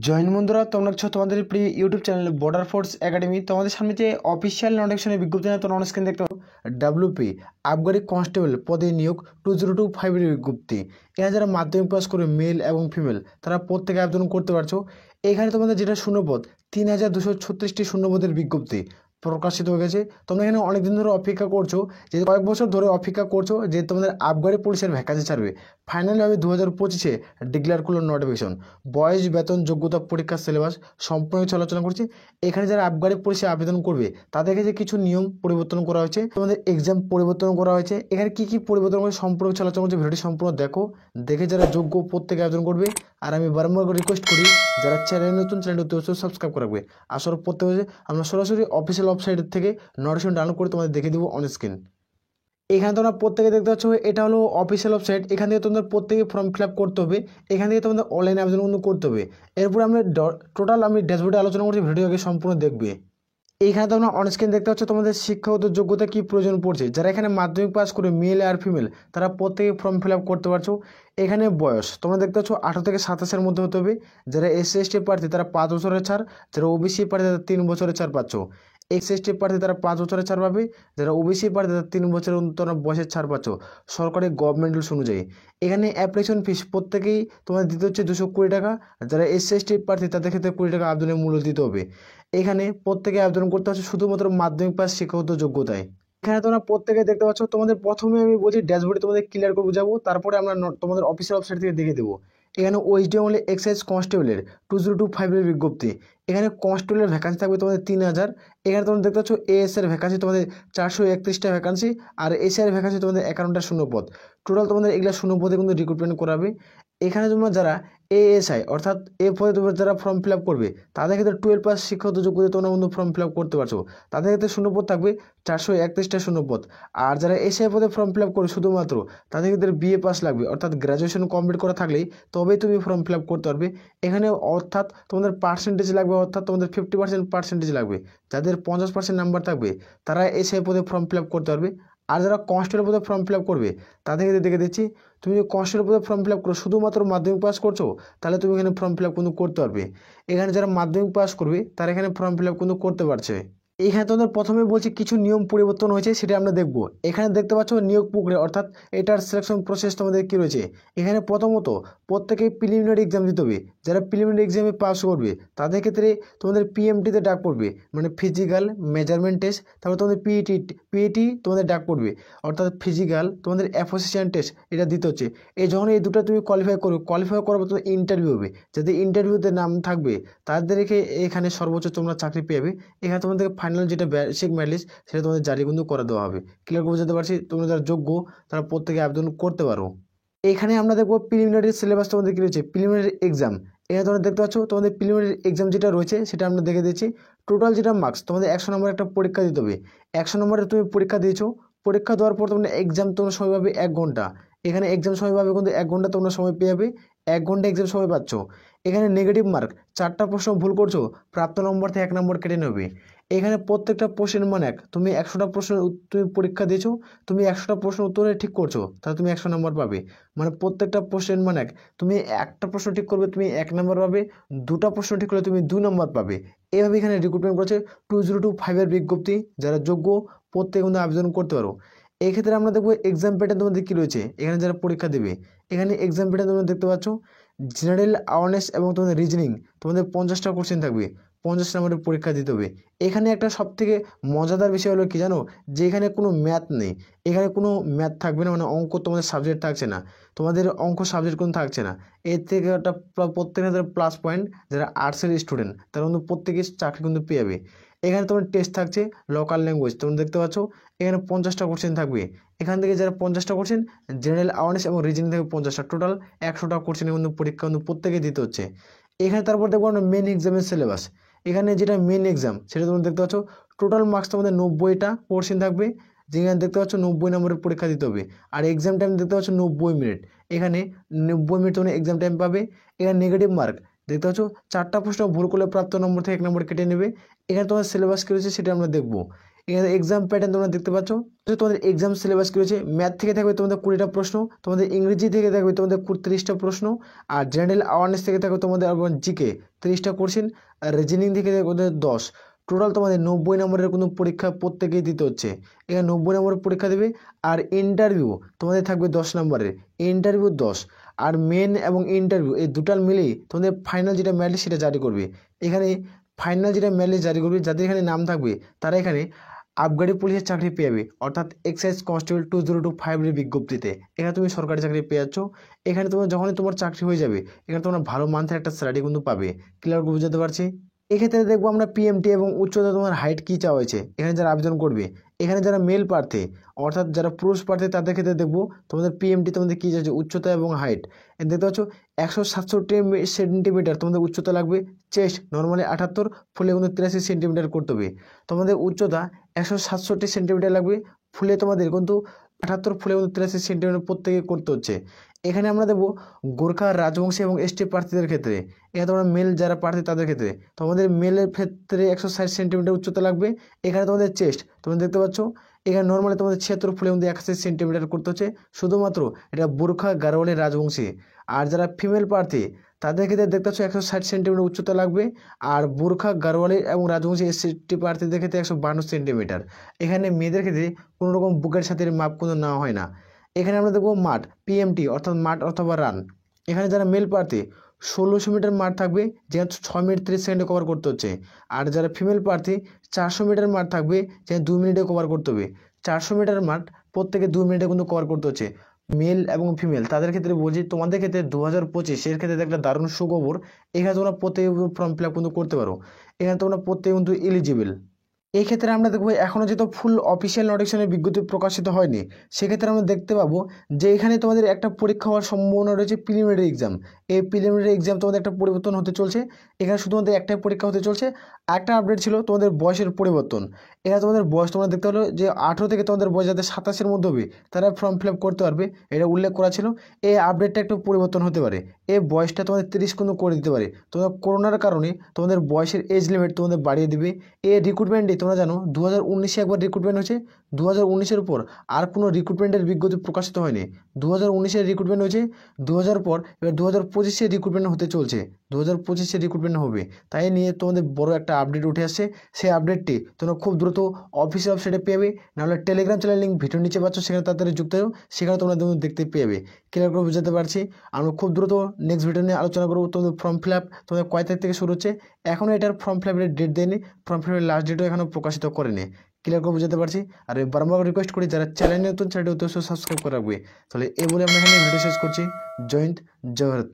Join বন্ধুরা, তোমরা তোমাদের প্রিয় YouTube channel border force academy. তোমাদের সামনে যে অফিসিয়াল নোটিফিকেশনের বিজ্ঞপ্তি না, তোমরা স্ক্রিন দেখতে পাবো ডাব্লিউপি আবগারি কনস্টেবল পদে নিয়োগ 2025 এর বিজ্ঞপ্তি। এখানে যারা মাধ্যমিক পাস করে মেল এবং ফিমেল তারা প্রত্যেকে আবেদন করতে পারছো। এখানে তোমাদের যেটা শূন্যপদ 3236টি শূন্যপদের বিজ্ঞপ্তি প্রকাশিত হয়ে গেছে। তোমরা এখানে অনেকদিন ধরে অপেক্ষা করছো, যে কয়েক বছর ধরে অপেক্ষা করছো যে তোমাদের আবগারি পুলিশের ভ্যাকান্সি ছাড়বে। ফাইনালি 2025-এ ডিক্লেয়ার করলো নোটিফিকেশন। বয়স, বেতন, যোগ্যতা, পরীক্ষার সিলেবাস সম্পূর্ণ কিছু আলোচনা করছি। এখানে যারা আবগারি পুলিশে আবেদন করবে তাদেরকে যে কিছু নিয়ম পরিবর্তন করা হয়েছে, তোমাদের এক্সাম পরিবর্তন করা হয়েছে। এখানে কি কি পরিবর্তন করে সম্পূর্ণ কিছু আলোচনা করছে। ভিডিওটি সম্পূর্ণ দেখে যারা যোগ্য প্রত্যেকে আবেদন করবে। আর আমি বারবার রিকোয়েস্ট করি যারা চ্যানেল নতুন, চ্যানেলটি সাবস্ক্রাইব করে রাখবে। আসলে প্রত্যেকে আমরা সরাসরি অফিসিয়াল ওয়েবসাইট থেকে নোটিফিকেশন ডাউনলোড করে তোমাদের দেখে দিব অন স্ক্রিন। এখানে তোমরা প্রত্যেকে দেখতে পাচ্ছ, এটা হলো অফিসিয়াল ওয়েবসাইট। এখান থেকে তোমাদের প্রত্যেকে ফর্ম ফিল আপ করতে হবে। এখান থেকে তোমাদের অনলাইন আবেদন কিন্তু করতে হবে। এরপর আমি টোটাল ড্যাশবোর্ডে আলোচনা করছি, ভিডিওকে সম্পূর্ণ দেখবে। এইখানে তোমরা অন স্ক্রিন দেখতে পাচ্ছ তোমাদের শিক্ষাগত যোগ্যতা কি প্রয়োজন পড়ছে। যারা এখানে মাধ্যমিক পাস করে মেল আর ফিমেল তারা প্রত্যেকে ফর্ম ফিল আপ করতে পারছো। এখানে বয়স তোমরা দেখতে পাচ্ছ 18 থেকে 27-এর মধ্যে হতে হবে। যারা SC/ST প্রার্থী তারা 5 বছরের ছাড়, যারা OBC প্রার্থী তারা 3 বছরের ছাড় পাচ্ছ। SC/ST প্রার্থী তারা 5 বছরের ছাড় পাবে, যারা OBC প্রার্থী তারা 3 বছরের তোমরা বয়সের ছাড় পাচ্ছ সরকারি গভর্নমেন্ট রুলস অনুযায়ী। এখানে অ্যাপ্লিকেশন ফিস প্রত্যেকেই তোমাদের দিতে হচ্ছে 220 টাকা। যারা SC/ST প্রার্থী তাদের ক্ষেত্রে 20 টাকা আবেদনের মূল্য দিতে হবে। এখানে প্রত্যেকে আবেদন করতে হচ্ছে শুধুমাত্র মাধ্যমিক পাস শিক্ষাগত যোগ্যতায়। এখানে তোমরা প্রত্যেকে দেখতে পাচ্ছ, তোমাদের প্রথমে আমি বলছি ড্যাশবোর্ডে তোমাদের ক্লিয়ার করে বুঝাবো, তারপরে আমরা তোমাদের অফিসিয়াল ওয়েবসাইট থেকে দেখে দেবো। এখানে OSD অনলি এক্সাইজ কনস্টেবলের 2025 এর বিজ্ঞপ্তি। এখানে কনস্টেবলের ভ্যাকান্সি থাকবে তোমাদের 3000। এখানে তোমরা দেখতে পাচ্ছ AS এর ভ্যাকান্সি তোমাদের 431টা ভ্যাকান্সি, আর SI এর ভ্যাকান্সি তোমাদের 51টা শূন্যপদ। টোটাল তোমাদের এগুলা শূন্যপদে কিন্তু রিক্রুটমেন্ট করাবে। এখানে তোমরা যারা ASI অর্থাৎ এই পদে তোমরা যারা ফর্ম ফিল আপ করবে তাদের ক্ষেত্রে 12 পাস শিক্ষাগত যোগ্যতা তোমরা কিন্তু ফর্ম ফিল আপ করতে পারছো। তাদের ক্ষেত্রে শূন্যপদ থাকবে 431টা শূন্যপদ। আর যারা SI পদে ফর্ম ফিল আপ করবে শুধুমাত্র তাদের ক্ষেত্রে BA পাস লাগবে, অর্থাৎ গ্র্যাজুয়েশন কমপ্লিট করা থাকলেই তবেই তুমি ফর্ম ফিল আপ করতে পারবে। এখানে অর্থাৎ তোমাদের পার্সেন্টেজ লাগবে, অর্থাৎ তোমাদের 50% পার্সেন্টেজ লাগবে। যাদের 50% নাম্বার থাকবে তারা SI পদে ফর্ম ফিল আপ করতে পারবে। আর যারা কনস্টেবল পদে ফর্ম ফিল আপ করবে তাদের ক্ষেত্রে দেখে দিচ্ছি, তুমি যদি কনস্টেবল পদে ফর্ম ফিল আপ করো শুধুমাত্র মাধ্যমিক পাস করছো তাহলে তুমি এখানে ফর্ম ফিল আপ কিন্তু করতে পারবে। এখানে যারা মাধ্যমিক পাস করবে তারা এখানে ফর্ম ফিল আপ কিন্তু করতে পারছে। এখানে তোমাদের প্রথমে বলছি কিছু নিয়ম পরিবর্তন হয়েছে, সেটা আমরা দেখব। এখানে দেখতে পাচ্ছ নিয়োগ প্রক্রিয়া অর্থাৎ এটার সিলেকশন প্রসেস তোমাদের কী রয়েছে। এখানে প্রথমত প্রত্যেকেই প্রিলিমিনারি এক্সাম দিতে হবে। যারা প্রিলিমিনারি এক্সামে পাস করবে তাদের ক্ষেত্রে তোমাদের PMT-তে ডাক পড়বে, মানে ফিজিক্যাল মেজারমেন্ট টেস্ট। তারপর তোমাদের PET তোমাদের ডাক পড়বে, অর্থাৎ ফিজিক্যাল তোমাদের অ্যাসোসিয়েশন টেস্ট, এটা দিতে হচ্ছে। যখন এই দুটো তুমি কোয়ালিফাই করার পর তোমাদের ইন্টারভিউ হবে। যাদের ইন্টারভিউতে নাম থাকবে তাদেরকে এখানে সর্বোচ্চ তোমরা চাকরি পেয়ে। এখানে তোমাদের ফাইনাল যেটা বেসিক মেরিট লিস্ট সেটা তোমাদের জারি কিন্তু করে দেওয়া হবে। ক্লিয়ার করে বুঝতে পারছি, তোমরা যারা যোগ্য তারা প্রত্যেকে আবেদন করতে পারো। এখানে আমরা দেখবো প্রিলিমিনারি সিলেবাস তোমাদের কী রয়েছে। প্রিলিমিনারি এক্সাম এখানে তোমরা দেখতে পাচ্ছ, তোমাদের প্রিলিমিনারি এক্সাম যেটা রয়েছে সেটা আমরা দেখে দিচ্ছি। টোটাল যেটা মার্কস তোমাদের 100 নম্বর একটা পরীক্ষা দিতে হবে। 100 নম্বরের তুমি পরীক্ষা দিয়েছো, পরীক্ষা দেওয়ার পর তোমরা এক্সাম তোমরা সময় পাবে 1 ঘন্টা। এখানে এক্সাম সময় পাবে কিন্তু 1 ঘন্টা তোমরা সময় পেয়ে যাবে, 1 ঘন্টা এক্সাম সময় পাচ্ছ। এখানে নেগেটিভ মার্ক 4টা প্রশ্ন ভুল করছো, প্রাপ্ত নম্বর থেকে 1 নম্বর কেটে নেবে। এখানে প্রত্যেকটা প্রশ্নের মান 1। তুমি 100টা প্রশ্ন তুমি পরীক্ষা দিয়েছো, তুমি 100টা প্রশ্ন উত্তরে ঠিক করছো, তাহলে তুমি 100 নম্বর পাবে। মানে প্রত্যেকটা প্রশ্নের মান 1। তুমি একটা প্রশ্ন ঠিক করবে তুমি 1 নম্বর পাবে, 2টা প্রশ্ন ঠিক করলে তুমি 2 নম্বর পাবে। এইভাবে এখানে রিক্রুটমেন্ট করেছে। 2025 এর বিজ্ঞপ্তি, যারা যোগ্য প্রত্যেকে কিন্তু আবেদন করতে পারো। এই ক্ষেত্রে আমরা দেখবো এক্সাম প্যাটার্ন তোমাদের কী রয়েছে। এখানে যারা পরীক্ষা দেবে এখানে এক্সাম প্যাটার্ন তোমরা দেখতে পাচ্ছ। জেনারেল অ্যাওয়ারনেস এবং তোমাদের রিজনিং তোমাদের 50টা কোশ্চেন থাকবে, 50 নম্বরের পরীক্ষা দিতে হবে। এখানে একটা সবথেকে মজাদার বিষয় হলো কি জানো, যে এখানে কোনো ম্যাথ নেই। এখানে কোনো ম্যাথ থাকবে না, মানে অঙ্ক তোমাদের সাবজেক্ট থাকছে না, তোমাদের অঙ্ক সাবজেক্ট কোনো থাকছে না। এর থেকে একটা প্রত্যেকের প্লাস পয়েন্ট। যারা আর্টসের স্টুডেন্ট তারা কিন্তু প্রত্যেকে চাকরি কিন্তু পেয়ে যাবে। এখানে তোমার টেস্ট থাকছে লোকাল ল্যাঙ্গুয়েজ, তোমরা দেখতে পাচ্ছ। এখানে 50টা কোশ্চেন থাকবে। এখান থেকে যারা 50টা কোশ্চেন, জেনারেল অ্যাওয়ারনেস এবং রিজনিং থেকে 50টা, টোটাল 100টা কোশ্চেনের কিন্তু পরীক্ষা কিন্তু প্রত্যেকে দিতে হচ্ছে। এখানে তারপর দেখবো আমরা মেন এক্সামের সিলেবাস। এখানে যেটা মেন এক্সাম সেটা তোমরা দেখতে পাচ্ছ। টোটাল মার্কস তোমাদের 90টা কোশ্চেন থাকবে, যেখানে দেখতে পাচ্ছ 90 নম্বরের পরীক্ষা দিতে হবে। আর এক্সাম টাইম দেখতে পাচ্ছ 90 মিনিট। এখানে 90 মিনিট তোমরা এক্সাম টাইম পাবে। এখানে নেগেটিভ মার্ক দেখতে পাচ্ছ, 4টা প্রশ্ন ভুল করলে প্রাপ্ত নম্বর থেকে 1 নম্বর কেটে নেবে। এখানে তোমার সিলেবাস কী রয়েছে সেটা আমরা দেখবো। এখানে এক্সাম প্যাটার্ন তোমরা দেখতে পাচ্ছ। তোমাদের এক্সাম সিলেবাস কী রয়েছে, ম্যাথ থেকে থাকবে তোমাদের 20টা প্রশ্ন, তোমাদের ইংরেজি থেকে থাকবে তোমাদের 30টা প্রশ্ন, আর জেনারেল অ্যাওয়ারনেস থেকে থাকবে তোমাদের জিকে 30টা কোশ্চেন, আর রিজনিং থেকে থাকবে তোমাদের 10। টোটাল তোমাদের 90 নম্বরের কোনো পরীক্ষা প্রত্যেকেই দিতে হচ্ছে। এখানে 90 নম্বরের পরীক্ষা দেবে। আর ইন্টারভিউ তোমাদের থাকবে 10 নম্বরের, ইন্টারভিউ 10। আর মেন এবং ইন্টারভিউ এই দুটার মিলেই তোমাদের ফাইনাল যেটা মেরিট সেটা জারি করবে। এখানে ফাইনাল যেটা মেরিট জারি করবে, যাদের এখানে নাম থাকবে তারা এখানে আবগারি পুলিশের চাকরি পেয়ে যাবে, অর্থাৎ এক্সাইজ কনস্টেবল 2025 এর বিজ্ঞপ্তিতে। এখানে তুমি সরকারি চাকরি পেয়ে যাচ্ছ। এখানে তোমার যখনই তোমার চাকরি হয়ে যাবে, এখানে তোমরা ভালো মান্থের একটা স্যালারি কিন্তু পাবে। ক্লিয়ার করে বুঝাতে পারছি? এক্ষেত্রে দেখবো আমরা পিএমটি এবং উচ্চতা তোমার হাইট কী চাওয়া হয়েছে এখানে যারা আবেদন করবে। এখানে যারা মেল প্রার্থী অর্থাৎ যারা পুরুষ প্রার্থী তাদের ক্ষেত্রে দেখবো তোমাদের পিএমটি তোমাদের কী চাইছে, উচ্চতা এবং হাইট। দেখতে পাচ্ছ 167 সেন্টিমিটার তোমাদের উচ্চতা লাগবে। চেস্ট নর্মালি 78, ফুলে কিন্তু 83 সেন্টিমিটার করতে হবে। তোমাদের উচ্চতা 167 সেন্টিমিটার লাগবে, ফুলে তোমাদের কিন্তু 78, ফুলে কিন্তু 83 সেন্টিমিটার প্রত্যেকে করতে হচ্ছে। এখানে আমরা দেবো গোর্খা রাজবংশী এবং এসটি প্রার্থীদের ক্ষেত্রে, এখানে তোমরা মেল যারা প্রার্থী তাদের ক্ষেত্রে তোমাদের মেলের ক্ষেত্রে 160 সেন্টিমিটার উচ্চতা লাগবে। এখানে তোমাদের চেস্ট তোমরা দেখতে পাচ্ছ, এখানে নর্মালি তোমাদের 76, ফুলে মধ্যে 81 সেন্টিমিটার করতে হচ্ছে। শুধুমাত্র এটা গোর্খা গারোয়ালি রাজবংশী। আর যারা ফিমেল প্রার্থী তাদের ক্ষেত্রে দেখতে পাচ্ছ 160 সেন্টিমিটার উচ্চতা লাগবে। আর গোর্খা গারোয়ালি এবং রাজবংশী এসটি প্রার্থীদের ক্ষেত্রে 152 সেন্টিমিটার। এখানে মেয়েদের ক্ষেত্রে কোনো রকম বুকের সাথে মাপ কোনো নেওয়া হয় না। এখানে আমরা দেখবো মাঠ পিএমটি অর্থাৎ মাঠ অথবা রান। এখানে যারা মেল প্রার্থী 1600 মিটার মাঠ থাকবে, যেখানে 6 মিনিট 30 সেকেন্ডে কভার করতে হচ্ছে। আর যারা ফিমেল প্রার্থী 400 মিটার মাঠ থাকবে, যেখানে 2 মিনিটে কভার করতে হবে। 400 মিটার মাঠ প্রত্যেকে 2 মিনিটে কিন্তু কভার করতে হচ্ছে। মেল এবং ফিমেল তাদের ক্ষেত্রে বলছি, তোমাদের ক্ষেত্রে 2025 এর ক্ষেত্রে একটা দারুণ সুখবর। এখানে তোমরা প্রত্যেকে ফর্ম ফিল আপ কিন্তু করতে পারো। এখানে তোমরা প্রত্যেকে কিন্তু এলিজিবল। এই ক্ষেত্রে আমরা দেখবো এখনও যেহেতু ফুল অফিসিয়াল নোটিফিকেশনের বিজ্ঞপ্তি প্রকাশিত হয়নি, সেক্ষেত্রে আমরা দেখতে পাবো যে এখানে তোমাদের একটা পরীক্ষা হওয়ার সম্ভাবনা রয়েছে, প্রিলিমিনারি এক্সাম। এই প্রিলিমিনারি এক্সাম তোমাদের একটা পরিবর্তন হতে চলছে। এখানে শুধুমাত্র একটাই পরীক্ষা হতে চলছে। একটা আপডেট ছিল তোমাদের বয়সের পরিবর্তন। এখানে তোমাদের বয়স তোমরা দেখতে পারো যে 18 থেকে তোমাদের বয়স যাতে 27-এর মধ্যে হবে তারা ফর্ম ফিল আপ করতে পারবে, এটা উল্লেখ করা ছিল। এই আপডেটটা একটু পরিবর্তন হতে পারে, এই বয়সটা তোমাদের 30 কিন্তু করে দিতে পারে। তোমাদের করোনার কারণে তোমাদের বয়সের এজ লিমিট তোমাদের বাড়িয়ে দিবে। এই রিক্রুটমেন্টে তোমরা জানো 2019-এ একবার রিক্রুটমেন্ট হয়েছে, 2019-এর উপর আর কোনো রিক্রুটমেন্টের বিজ্ঞপ্তি প্রকাশিত হয়নি। 2019-এর রিক্রুটমেন্ট হয়েছে, 2000 পর এবার 2025-এ রিক্রুটমেন্ট হতে চলছে, 2025-এ রিক্রুটমেন্ট হবে। তাই নিয়ে তোমাদের বড় একটা আপডেট উঠে আসছে। সেই আপডেটটি তোমরা খুব দ্রুত অফিসিয়াল ওয়েবসাইটে পেয়ে যাবে, নাহলে টেলিগ্রাম চ্যানেল লিঙ্ক ভিডিও নিচে পাচ্ছ, সেখানে তাড়াতাড়ি যুক্ত হও, সেখানে তোমরা দেখতে পেয়ে যাবে। ক্লিয়ার করে বুঝাতে পারছি? আমরা খুব দ্রুত নেক্সট ভিডিও নিয়ে আলোচনা করবো। তোমাদের ফর্ম ফিল আপ তোমাদের কয় তারিখ থেকে শুরু হচ্ছে, এখনও এটার ফর্ম ফিল আপের ডেট দেয়নি, ফর্ম ফিল আপের লাস্ট ডেটও এখনও প্রকাশিত করেনি। ক্লিয়ার করে বুঝাতে পারছি? আর বারবার রিকোয়েস্ট করি যারা চ্যানেলে নতুন চ্যানেলটি অবশ্যই সাবস্ক্রাইব করে রাখবে। তাহলে এই বলে আমরা এখানে ভিডিও শেষ করছি। জয় হিন্দ, জয় ভারত।